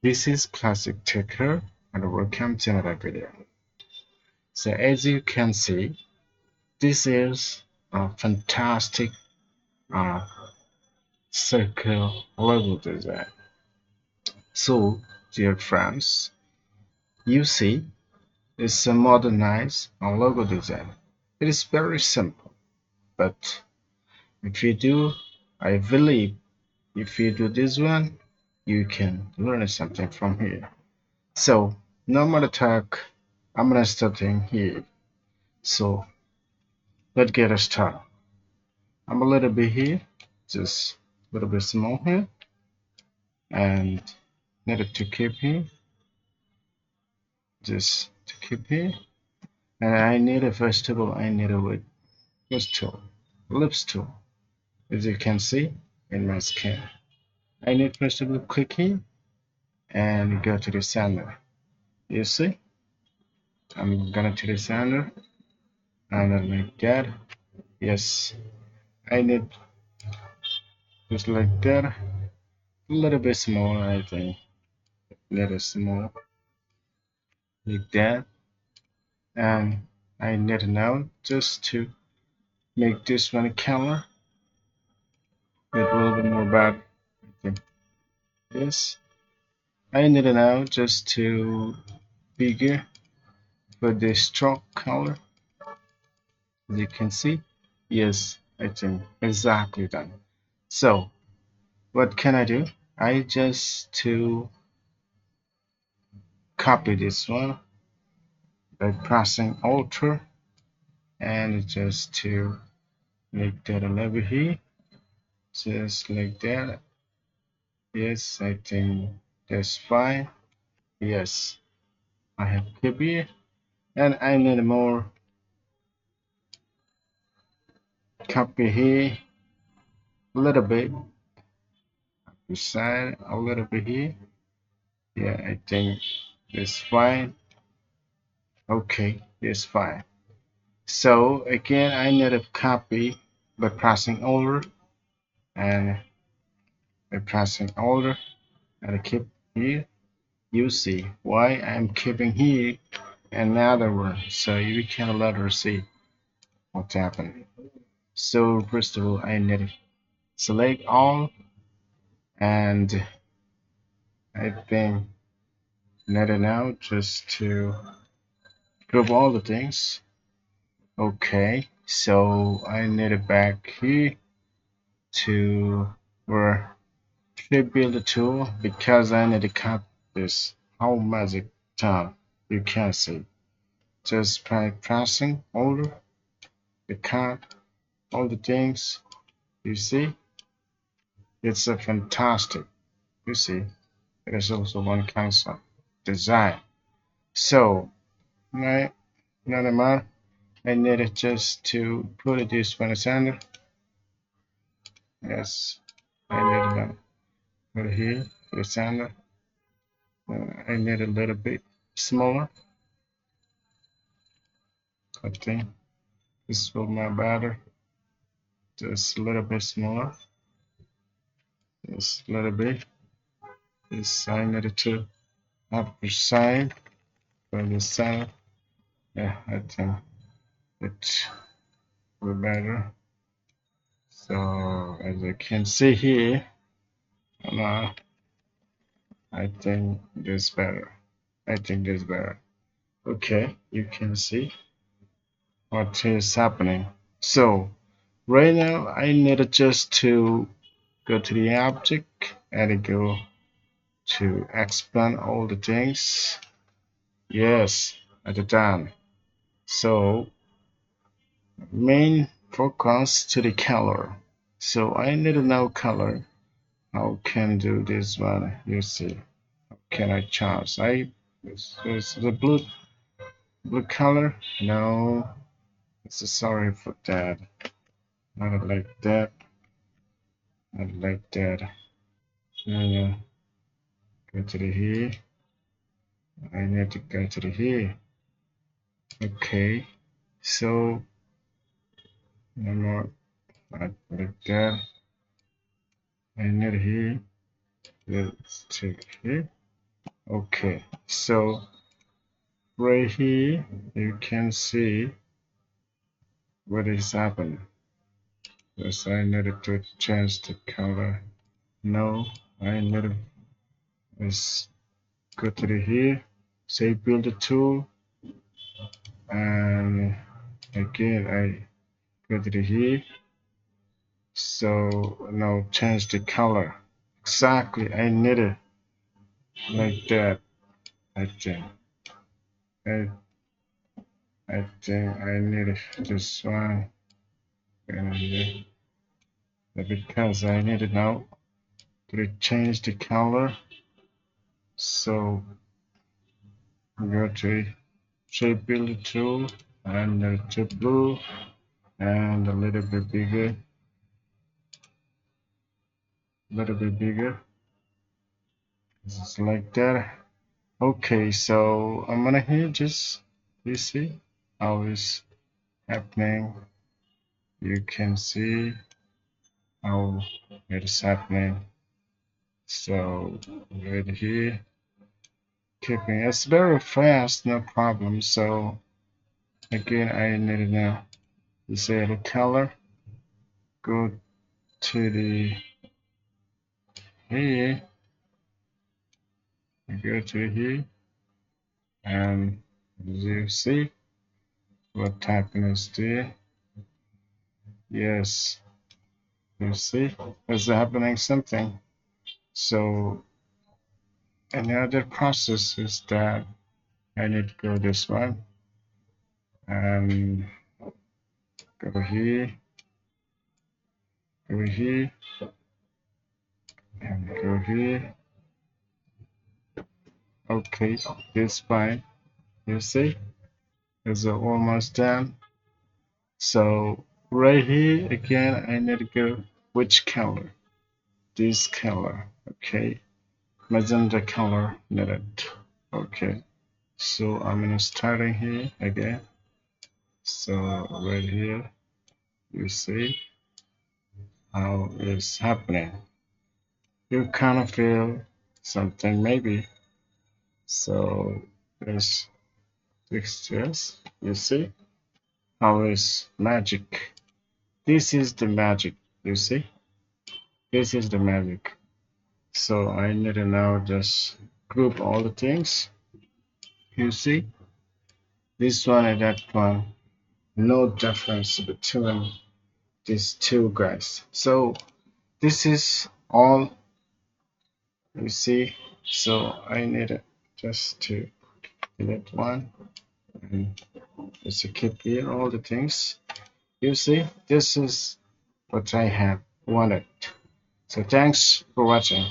This is classic Techart and welcome to another video. So as you can see, this is a fantastic uh, circle logo design. So dear friends, you see it's a modernized logo design. It is very simple, but if you do, I believe if you do this one, you can learn something from here. So no matter talk, I'm gonna start here. So let's get started. I'm a little bit here, just a little bit small here, and needed to keep here, just to keep here. And I need a vegetable, I need a with tool, lips tool, as you can see in my skin. I need vegetable click here and go to the center. You see, I'm gonna to the center and like that. Yes, I need just like that, a little bit small, I think, a little small, like that. And I need now just to make this one color a little bit more bad. I think yes, I need now just to bigger for the stroke color. As you can see, yes, I think exactly done. So what can I do? I just to copy this one by pressing Alt and just to make that a level here, just like that. Yes, I think that's fine. Yes, I have keep here, and I need more copy here, a little bit beside, a little bit here. Yeah, I think it's fine. Okay, it's fine. So again, I need a copy by pressing Alt and by pressing Alt and I keep here. You see why I'm keeping here another one, so you can later see what happened. So first of all, I need to select all, and I think need now just to group all the things. Okay, so I need it back here to where should build the tool because I need to cut this whole magic time. You can see just by pressing all the cut all the things. You see, it's a fantastic. You see, it is also one concept design. So, my another matter, I needed just to put this one center. Yes, I need to put it here for the center. I need a little bit smaller. I think this will my better. Just a little bit smaller. Just a little bit. This I needed to have precise for the center. Yeah, I think it will better. So as you can see here, now I think this better. I think this better. Okay, you can see what is happening. So right now I need just to go to the object and go to expand all the things. Yes, at the done. So main focus to the color. So I need to know color. How can do this one? You see. How can I change? Is the blue color? No. So sorry for that. Not like that. Not like that. Yeah. Go to the here. I need to go to the here. Okay. So no more not like that. I need here. Let's check here. Okay, so right here you can see what is happening. Yes, I needed to change the color. No, I needed is go to the here, say build a tool, and again I go to the here. So now change the color. Exactly, I need it like that. I think. I I think I need it this one. And because I need it now to change the color. So go to shape builder tool and to blue and a little bit bigger. Just like that. Okay, so I'm gonna hit just you see how it's happening. You can see how it is happening. So right here, keeping it's very fast, no problem. So again, I need to now disable color. Go to the here, go to here, and you see what happens there. Yes, you see, there's happening something. So another process is that I need to go this one and go here, go here, and go here. Okay, it's fine. You see, it's almost done. So right here again, I need to go which color? This color. Okay, magenta color needed. Okay, so I'm gonna starting here again. So right here, you see how it's happening. You kind of feel something maybe. So let's fix this. You see how it's magic. This is the magic. You see, this is the magic. So I need to now just group all the things. You see, this one and that one. No difference between these two guys. So this is all you see. So I need it just to delete one and just to keep here all the things. You see, this is what I have wanted. So thanks for watching.